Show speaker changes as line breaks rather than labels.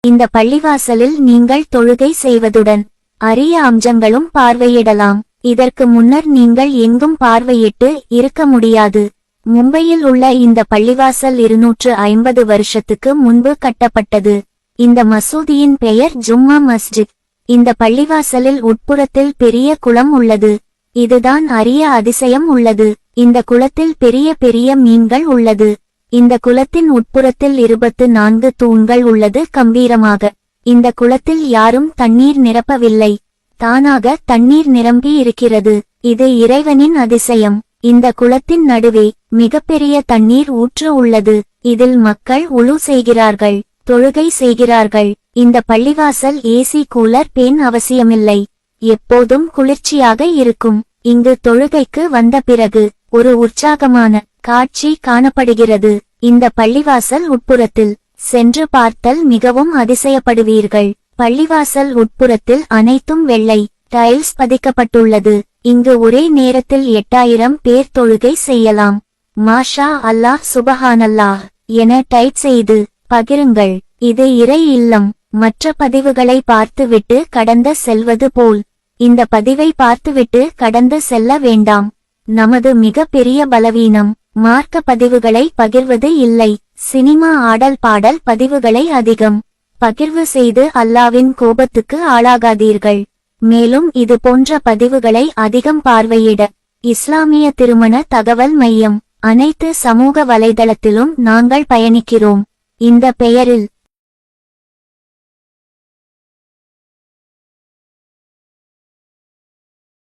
இந்த பள்ளிவாசலில் நீங்கள் தொழுகை செய்வதுடன் அரிய அம்சங்களும் பார்வையிடலாம். இதற்கு முன்னர் நீங்கள் எங்கும் பார்வையிட்டு இருக்க முடியாது. மும்பையில் உள்ள இந்த பள்ளிவாசல் 250 வருஷத்துக்கு முன்பு கட்டப்பட்டது. இந்த மசூதியின் பெயர் ஜும்மா மஸ்ஜித். இந்த பள்ளிவாசலில் உட்புறத்தில் பெரிய குளம் உள்ளது. இதுதான் அரிய அதிசயம் உள்ளது. இந்த குளத்தில் பெரிய பெரிய மீன்கள் உள்ளது. இந்த குளத்தின் உட்புறத்தில் 24 தூண்கள் உள்ளது கம்பீரமாக. இந்த குளத்தில் யாரும் தண்ணீர் நிரப்பவில்லை, தானாக தண்ணீர் நிரம்பி இருக்கிறது. இது இறைவனின் அதிசயம். இந்த குளத்தின் நடுவே மிகப்பெரிய தண்ணீர் ஊற்று உள்ளது. இதில் மக்கள் உழு செய்கிறார்கள், தொழுகை செய்கிறார்கள். இந்த பள்ளிவாசல் ஏசி கூலர் பேன் அவசியமில்லை, எப்போதும் குளிர்ச்சியாக இருக்கும். இங்கு தொழுகைக்கு வந்த பிறகு ஒரு உற்சாகமான காட்சி காணப்படுகிறது. இந்த பள்ளிவாசல் உட்புறத்தில் சென்று பார்த்தல் மிகவும் அதிசயப்படுவீர்கள். பள்ளிவாசல் உட்புறத்தில் அனைத்தும் வெள்ளை டைல்ஸ் பதிக்கப்பட்டுள்ளது. இங்கு ஒரே நேரத்தில் 8000 பேர் தொழுகை செய்யலாம். மாஷா அல்லாஹ் சுபஹானல்லாஹ் என டைப் செய்து பகிருங்கள். இது இறை இல்லம். மற்ற பதிவுகளை பார்த்துவிட்டு கடந்து செல்வது போல் இந்த பதிவை பார்த்துவிட்டு கடந்து செல்ல வேண்டாம். நமது மிக பெரிய பலவீனம் மார்க்க பதிவுகளை பகிர்வது இல்லை. சினிமா ஆடல் பாடல் பதிவுகளை அதிகம் பகிர்வு செய்து அல்லாவின் கோபத்துக்கு ஆளாகாதீர்கள். மேலும் இது போன்ற பதிவுகளை அதிகம் பார்வையிட இஸ்லாமிய திருமண தகவல் மையம் அனைத்து சமூக வலைதளத்திலும் நாங்கள் பயணிக்கிறோம். இந்த பெயரில்